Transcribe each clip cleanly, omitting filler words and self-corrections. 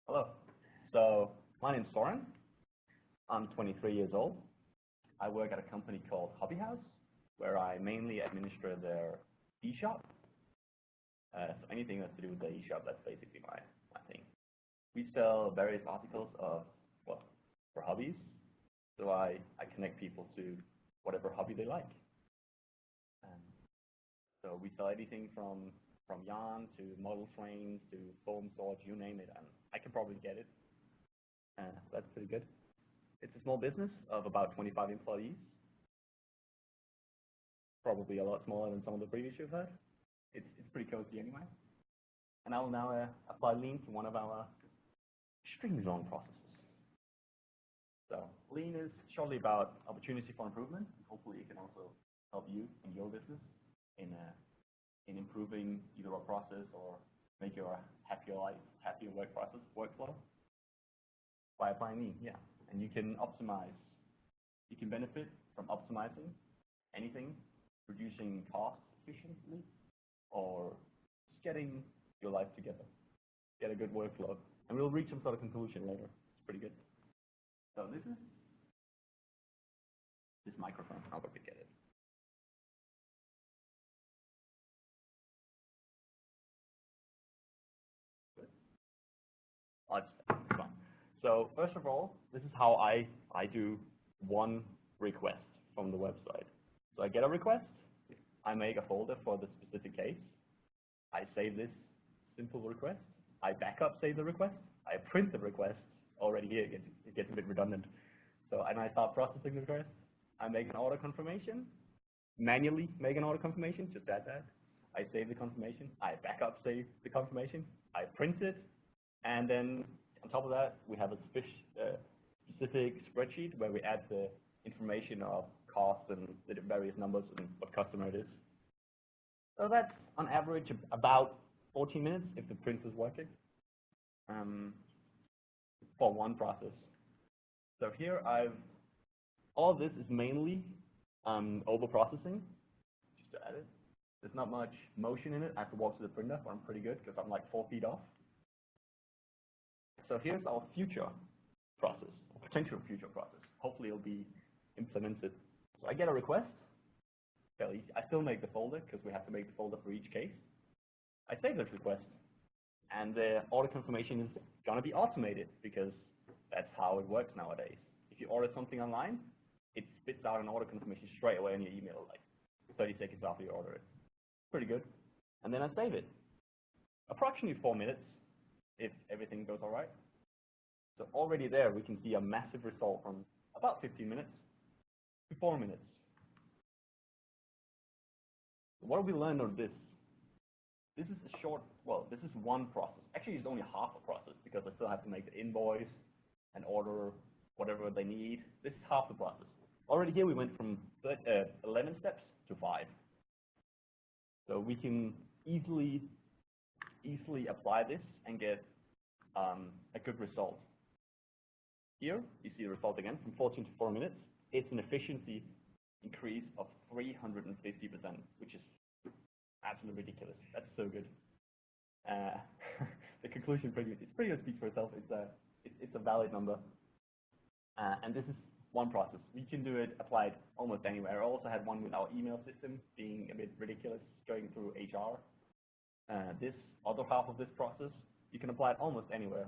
Hello. So my name's Søren. I'm 23 years old. I work at a company called Hobby House, where I mainly administer their eShop. So anything that's to do with the eShop, that's basically my thing. We sell various articles of, well, for hobbies. So I connect people to whatever hobby they like. So we sell anything from yarn to model trains to foam swords, you name it, and I can probably get it. That's pretty good. It's a small business of about 25 employees. Probably a lot smaller than some of the previous you've heard. It's pretty cozy anyway. And I will now apply Lean to one of our extremely long processes. So Lean is shortly about opportunity for improvement. Hopefully it can also help you in your business in improving either a process or make your happier life, happier work process, workflow by applying Lean, yeah. And you can optimize, you can benefit from optimizing anything, reducing costs efficiently, or just getting your life together, get a good workflow. And we'll reach some sort of conclusion later. It's pretty good. So this microphone, I'll probably get it. So first of all, this is how I do one request from the website. So I get a request, I make a folder for the specific case, I save this simple request, I backup save the request, I print the request. Already here it gets a bit redundant. So and I start processing the request, I make an order confirmation, manually make an order confirmation, just add that. I save the confirmation, I backup save the confirmation, I print it, and then on top of that, we have a specific spreadsheet where we add the information of cost and the various numbers and what customer it is. So that's on average about 14 minutes if the print is working for one process. So here all this is mainly over processing, just to add it. There's not much motion in it. I have to walk to the printer, but I'm pretty good because I'm like 4 feet off. So here's our future process, or potential future process. Hopefully it'll be implemented. So I get a request. I still make the folder because we have to make the folder for each case. I save this request, and the order confirmation is going to be automated because that's how it works nowadays. If you order something online, it spits out an order confirmation straight away in your email, like 30 seconds after you order it. Pretty good. And then I save it. Approximately 4 minutes. If everything goes all right. So already there we can see a massive result from about 15 minutes to 4 minutes. What have we learned on this? This is a short, well, this is one process. Actually, it's only half a process because I still have to make the invoice and order whatever they need. This is half the process. Already here we went from 11 steps to 5. So we can easily apply this and get a good result. Here you see the result again from 14 to 4 minutes. It's an efficiency increase of 350%, which is absolutely ridiculous. That's so good. The conclusion pretty much speaks for itself. It's a valid number, and this is one process. We can do it applied almost anywhere. I also had one with our email system being a bit ridiculous, going through HR. This other half of this process, you can apply it almost anywhere.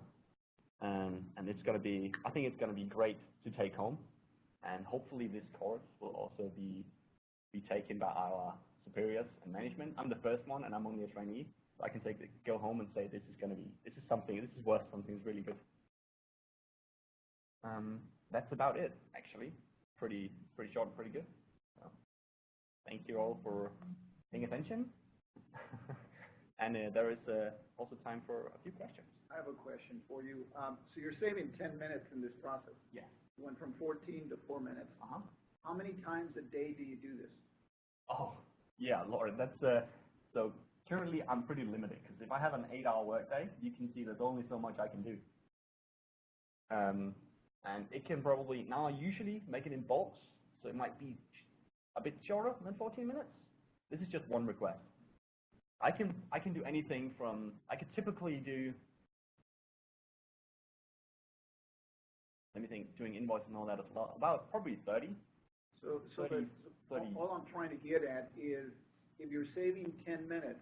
And it's going to be, I think it's going to be great to take home. And hopefully this course will also be taken by our superiors and management. I'm the first one and I'm only a trainee. So I can go home and say this is worth something, it's really good. That's about it, actually. Pretty short and pretty good. So, thank you all for paying attention. And there is also time for a few questions. I have a question for you. So you're saving 10 minutes in this process. Yes. You went from 14 to 4 minutes. How many times a day do you do this? Oh, yeah, Lord, that's so currently I'm pretty limited because if I have an 8-hour workday, you can see there's only so much I can do. And it can probably, now I usually make it in bulks, so it might be a bit shorter than 14 minutes. This is just one request. I can do anything from, I could typically do, let me think, doing invoice and all that as well, about probably 30. So 30. All I'm trying to get at is if you're saving 10 minutes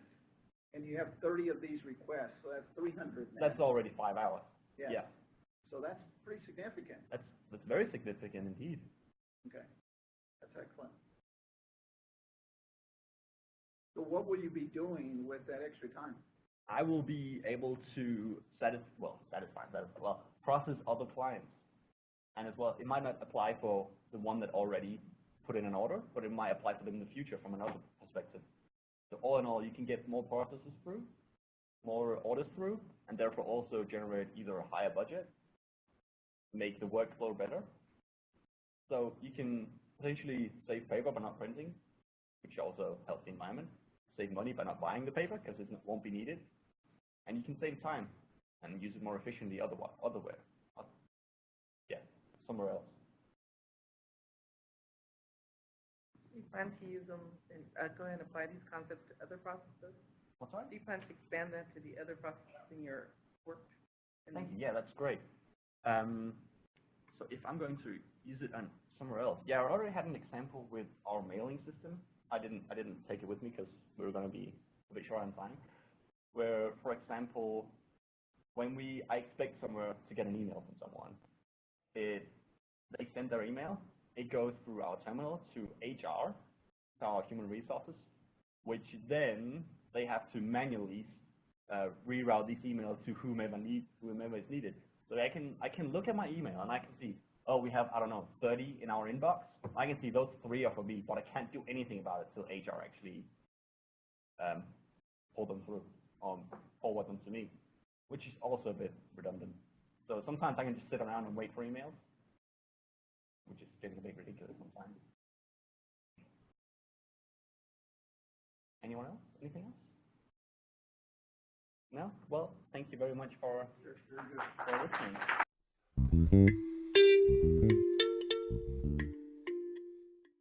and you have 30 of these requests, so that's 300 minutes. That's already 5 hours. Yeah. Yeah. So that's pretty significant. That's very significant indeed. Okay. That's excellent. So what will you be doing with that extra time? I will be able to process other clients. And as well, it might not apply for the one that already put in an order, but it might apply for them in the future from another perspective. So all in all, you can get more processes through, more orders through, and therefore also generate either a higher budget, make the workflow better. So you can potentially save paper by not printing, which also helps the environment. Save money by not buying the paper because it won't be needed. And you can save time and use it more efficiently otherwhere. Yeah, somewhere else. Do you plan to use them and go ahead and apply these concepts to other processes? What's that? Do you plan to expand that to the other processes in your work? Thank you. Yeah, that's great. So if I'm going to use it on somewhere else, yeah, I already had an example with our mailing system. I didn't take it with me because we were going to be a bit short on time. Where, for example, when I expect somewhere to get an email from someone, they send their email. It goes through our terminal to HR, to our human resources, which then they have to manually reroute these emails to whomever is needed. So I can look at my email and I can see, oh, we have, I don't know, 30 in our inbox. I can see those 3 are for me, but I can't do anything about it till HR actually pull them through, forward them to me, which is also a bit redundant. So sometimes I can just sit around and wait for emails, which is getting a bit ridiculous sometimes. Anyone else? Anything else? No? Well, thank you very much for listening.